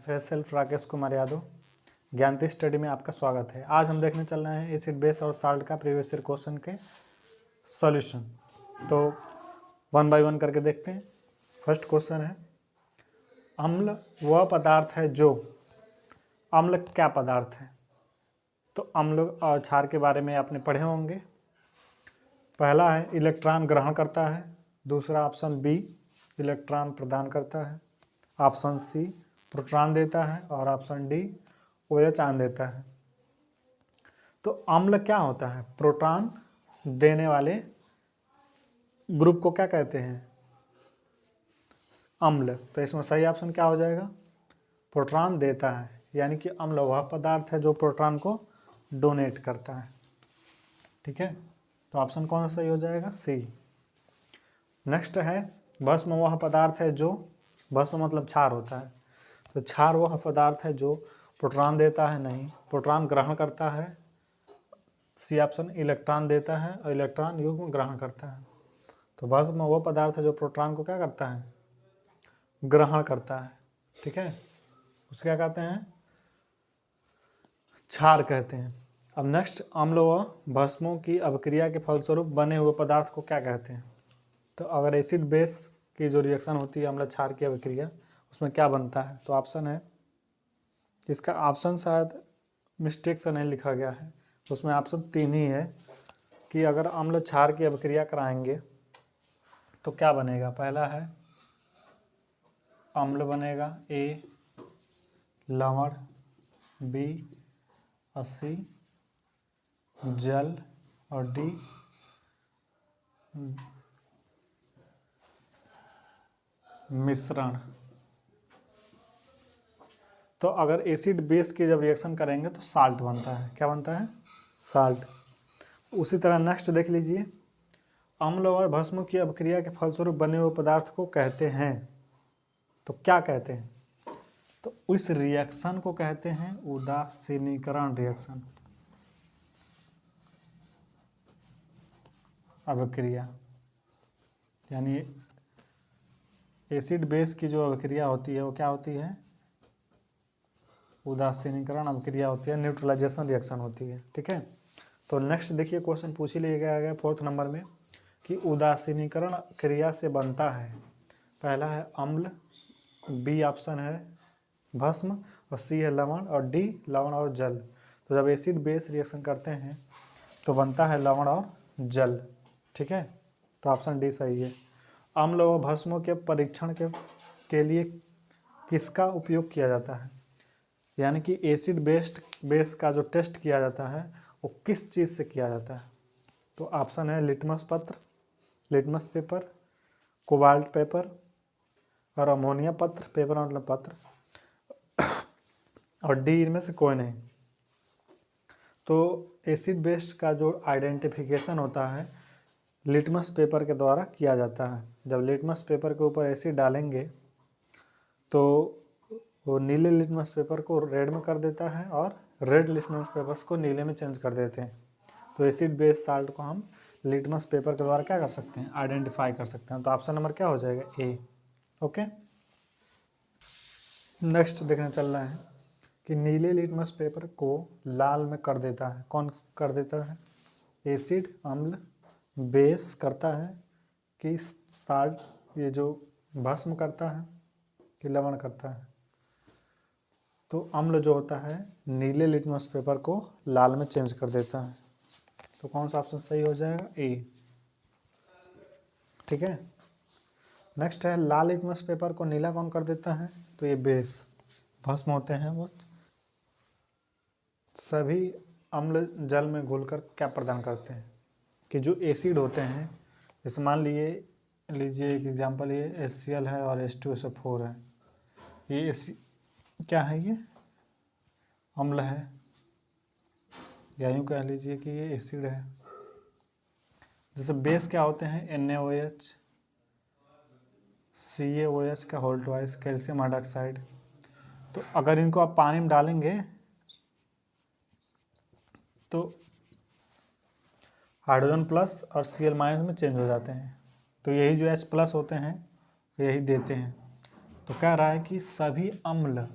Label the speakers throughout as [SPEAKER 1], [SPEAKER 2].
[SPEAKER 1] Professor self Rakesh Kumar Yadav ज्ञानती study में आपका स्वागत है। आज हम देखने चल रहे हैं एसिड बेस और साल्ट का प्रीवियस ईयर क्वेश्चन के सॉल्यूशन। तो वन बाय वन करके देखते हैं। फर्स्ट क्वेश्चन है, अम्ल वह पदार्थ है जो, अम्ल क्या पदार्थ है? तो अम्ल और क्षार के बारे में आपने पढ़े होंगे। पहला है इलेक्ट्रॉन ग्रहण करता है, दूसरा ऑप्शन बी इलेक्ट्रॉन प्रदान करता है, ऑप्शन सी प्रोटॉन देता है और ऑप्शन डी OH आयन देता है। तो अम्ल क्या होता है? प्रोटॉन देने वाले ग्रुप को क्या कहते हैं? अम्ल। तो इसमें सही ऑप्शन क्या हो जाएगा? प्रोटॉन देता है, यानी कि अम्ल वह पदार्थ है जो प्रोटॉन को डोनेट करता है। ठीक है, तो ऑप्शन कौन सा सही हो जाएगा? सी। नेक्स्ट है, भस्म वह पदार्थ है जो, भस्म मतलब क्षार होता है, तो क्षार वह पदार्थ है जो प्रोटॉन देता है? नहीं, प्रोटॉन ग्रहण करता है। सी ऑप्शन इलेक्ट्रॉन देता है और इलेक्ट्रॉन युग्म ग्रहण करता है। तो भस्म वह पदार्थ है जो प्रोटॉन को क्या करता है? ग्रहण करता है। ठीक है, उसे क्या कहते हैं? क्षार कहते हैं। अब नेक्स्ट, अम्ल व भस्मों की अभिक्रिया के फलस्वरूप बने हुए पदार्थ को क्या कहते हैं? तो अगर एसिड बेस की जो रिएक्शन होती है अम्ल क्षार की अभिक्रिया, उसमें क्या बनता है? तो ऑप्शन है, इसका ऑप्शन शायद मिस्टेक से नहीं लिखा गया है, उसमें ऑप्शन 3 ही है कि अगर अम्ल क्षार की अभिक्रिया कराएंगे तो क्या बनेगा। पहला है अम्ल बनेगा, ए लवण, बी असी जल और डी मिश्रण। तो अगर एसिड बेस की जब रिएक्शन करेंगे तो साल्ट बनता है। क्या बनता है? साल्ट। उसी तरह नेक्स्ट देख लीजिए, अम्ल और भस्म की अभिक्रिया के फलस्वरूप बने हुए पदार्थ को कहते हैं, तो क्या कहते हैं? तो इस रिएक्शन को कहते हैं उदासीनीकरण रिएक्शन, अभिक्रिया। यानी एसिड बेस की जो अभिक्रिया होती है वो क्या होती है? उदासीनीकरण अभिक्रिया होती है, न्यूट्रलाइजेशन रिएक्शन होती है। ठीक है, तो नेक्स्ट देखिए, क्वेश्चन पूछ ही लिया गया 4th नंबर में कि उदासीनीकरण क्रिया से बनता है। पहला है अम्ल, बी ऑप्शन है भस्म और सी है लवण और डी लवण और जल। तो जब एसिड बेस रिएक्शन करते हैं तो बनता है लवण और जल। ठीक है, तो ऑप्शन डी सही है। अम्ल व भस्मों के परीक्षण के लिए किसका उपयोग किया जाता है? यानी कि एसिड बेस का जो टेस्ट किया जाता है वो किस चीज़ से किया जाता है? तो ऑप्शन है लिटमस पत्र, लिटमस पेपर, कोबाल्ट पेपर और अमोनिया पत्र, पेपर मतलब पत्र, और डी इनमें से कोई नहीं। तो एसिड बेस का जो आइडेंटिफिकेशन होता है लिटमस पेपर के द्वारा किया जाता है। जब लिटमस पेपर के ऊपर एसिड डालेंगे तो वो नीले लिटमस पेपर को रेड में कर देता है और रेड लिटमस पेपर्स को नीले में चेंज कर देते हैं। तो एसिड बेस साल्ट को हम लिटमस पेपर के द्वारा क्या कर सकते हैं? आइडेंटिफाई कर सकते हैं। तो ऑप्शन नंबर क्या हो जाएगा? ए। ओके, नेक्स्ट देखने चल रहा है कि नीले लिटमस पेपर को लाल में कर देता है। कौन कर देता है? एसिड, अम्ल, बेस करता है कि साल्ट, ये जो भस्म करता है कि लवण करता है? तो अम्ल जो होता है नीले लिटमस पेपर को लाल में चेंज कर देता है। तो कौन सा ऑप्शन सही हो जाएगा? ए। ठीक है, नेक्स्ट है लाल लिटमस पेपर को नीला कौन कर देता है? तो ये बेस, भस्म होते हैं वो सभी अम्ल जल में घुलकर क्या प्रदान करते हैं कि जो एसिड होते हैं, जैसे मान लीजिए एक एग्जांपल, ये HCl है और H2SO4 है, ये क्या है? ये अम्ल है, या यूँ कह लीजिए कि ये एसिड है। जैसे बेस क्या होते हैं? NaOH, CaOH का होल ट्वाइस, कैल्शियम हाइड्रोक्साइड। तो अगर इनको आप पानी में डालेंगे तो हाइड्रोजन प्लस और Cl माइनस में चेंज हो जाते हैं। तो यही जो H+ होते हैं यही देते हैं। तो कह रहा है कि सभी अम्ल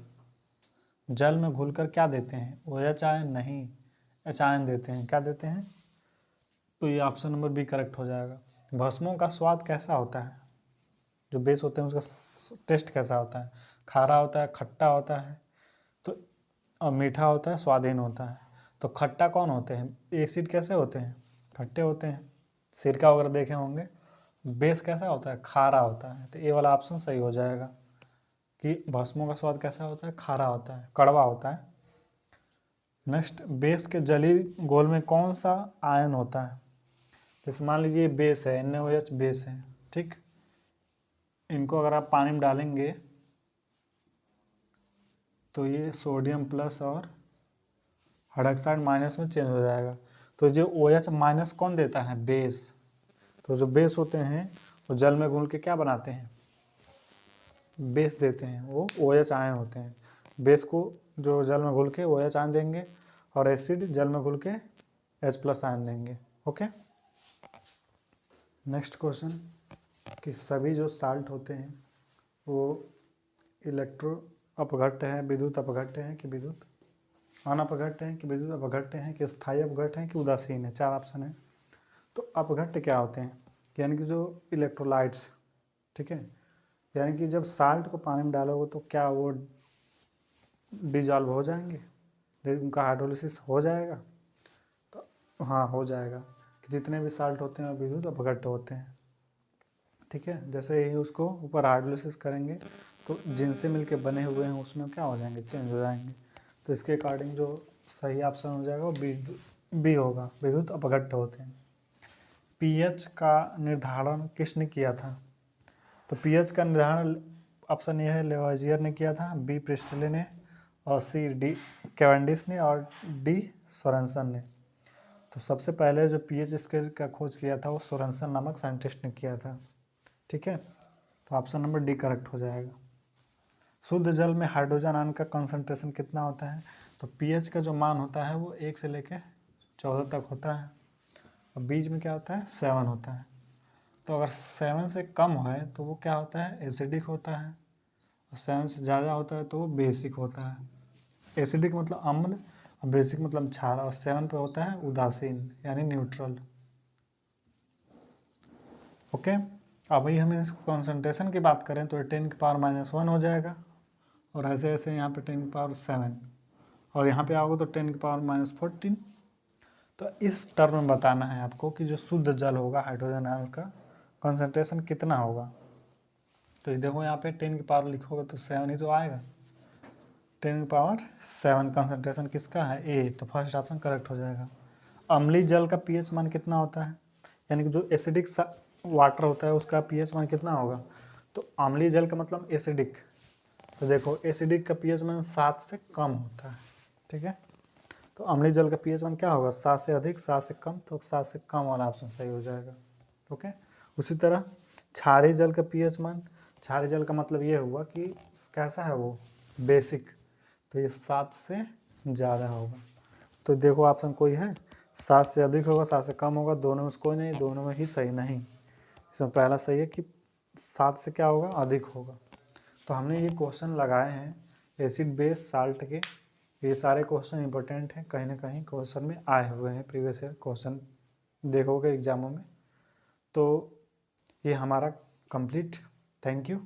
[SPEAKER 1] जल में घुलकर क्या देते हैं, OH आयन नहीं, H आयन देते हैं। क्या देते हैं? तो ये ऑप्शन नंबर बी करेक्ट हो जाएगा। भस्मों का स्वाद कैसा होता है? जो बेस होते हैं उसका टेस्ट कैसा होता है? खारा होता है, खट्टा होता है, तो और मीठा होता है, स्वादहीन होता है। तो खट्टा कौन होते हैं? एसिड कैसे होते हैं? खट्टे होते हैं। सिरका वगैरह देखे होंगे। बेस कैसा होता है? खारा होता है। तो ये वाला ऑप्शन सही हो जाएगा कि भस्मों का स्वाद कैसा होता है? खारा होता है, कड़वा होता है। नेक्स्ट, बेस के जलीय घोल में कौन सा आयन होता है? जैसे मान लीजिए बेस है, NaOH बेस है, ठीक। इनको अगर आप पानी में डालेंगे तो ये सोडियम प्लस और हाइड्रोक्साइड माइनस में चेंज हो जाएगा। तो जो OH माइनस कौन देता है? बेस। तो जो बेस होते हैं वो जल में घुल के क्या बनाते हैं? बेस देते हैं, वो OH आयन होते हैं। बेस को जो जल में घुल के OH आयन देंगे और एसिड जल में घुल के H+ आयन देंगे। ओके। नेक्स्ट क्वेश्चन कि सभी जो साल्ट होते हैं वो इलेक्ट्रो अपघट्य हैं, विद्युत अपघट्य हैं कि विद्युत अनअपघट्य हैं कि विद्युत अपघट्य हैं कि स्थायी अपघट्य हैं कि उदासीन है? 4 ऑप्शन है। तो अपघट्य क्या होते हैं? यानी कि जो इलेक्ट्रोलाइट्स, ठीक है, यानी कि जब साल्ट को पानी में डालोगे तो क्या वो डिजॉल्व हो जाएंगे, उनका हाइड्रोलिसिस हो जाएगा? तो हाँ, हो जाएगा कि जितने भी साल्ट होते हैं वो विद्युत अपघट्य होते हैं, ठीक है। जैसे ही उसको ऊपर हाइड्रोलिसिस करेंगे तो जिनसे मिलके बने हुए हैं उसमें क्या हो जाएंगे? चेंज हो जाएंगे। तो इसके अकॉर्डिंग जो सही ऑप्शन हो जाएगा वो बी होगा, विद्युत अपघट्य होते हैं। पीएच का निर्धारण किसने किया था? तो पीएच का निर्धारण ऑप्शन ए है लेवाइजियर ने किया था, बी प्रिस्टले ने, और सी डी कैवेंडिश ने, और डी सोरेनसन ने। तो सबसे पहले जो पीएच स्केल का खोज किया था वो सोरेनसन नामक साइंटिस्ट ने किया था, ठीक है। तो ऑप्शन नंबर डी करेक्ट हो जाएगा। शुद्ध जल में हाइड्रोजन आयन का कंसंट्रेशन कितना होता है? तो पीएच का जो मान होता है वो 1 से लेकर 14 तक होता है, और बीच में क्या होता है? 7 होता है। तो अगर 7 से कम है तो वो क्या होता है? एसिडिक होता है, और 7 से ज़्यादा होता है तो वो बेसिक होता है। एसिडिक मतलब अम्ल और बेसिक मतलब क्षार, और 7 पे होता है उदासीन यानी न्यूट्रल। ओके। अब वही हम इस कॉन्सेंट्रेशन की बात करें तो 10⁻⁻1 हो जाएगा, और ऐसे ऐसे यहाँ पे 10⁻7, और यहाँ पे आओगे तो 10⁻14। तो इस टर्म में बताना है आपको कि जो शुद्ध जल होगा हाइड्रोजन आयन का कॉन्सेंट्रेशन कितना होगा। तो ये देखो यहाँ पे 10 की पावर लिखोगे तो 7 ही तो आएगा। 10⁻7 कॉन्सेंट्रेशन किसका है? ए। तो फर्स्ट ऑप्शन करेक्ट हो जाएगा। अम्लीय जल का पीएच मान कितना होता है? यानी कि जो एसिडिक वाटर होता है उसका पीएच मान कितना होगा? तो अम्लीय जल का मतलब एसिडिक। तो देखो एसिडिक का पीएच मान 7 से कम होता है, ठीक है। तो अम्लीय जल का पीएच मान क्या होगा? 7 से अधिक, 7 से कम, तो 7 से कम वाला ऑप्शन सही हो जाएगा। ओके। उसी तरह क्षारीय जल का पीएच मान, क्षारीय जल का मतलब ये हुआ कि कैसा है वो? बेसिक। तो ये 7 से ज़्यादा होगा। तो देखो ऑप्शन कोई है? 7 से अधिक होगा, 7 से कम होगा, दोनों में से कोई नहीं, दोनों में ही सही नहीं। इसमें पहला सही है कि 7 से क्या होगा? अधिक होगा। तो हमने ये क्वेश्चन लगाए हैं एसिड बेस साल्ट के। ये सारे क्वेश्चन इंपॉर्टेंट हैं, कहीं ना कहीं क्वेश्चन में आए हुए हैं, प्रीवियस ईयर क्वेश्चन देखोगे एग्जामों में। तो ये हमारा कंप्लीट। Thank you.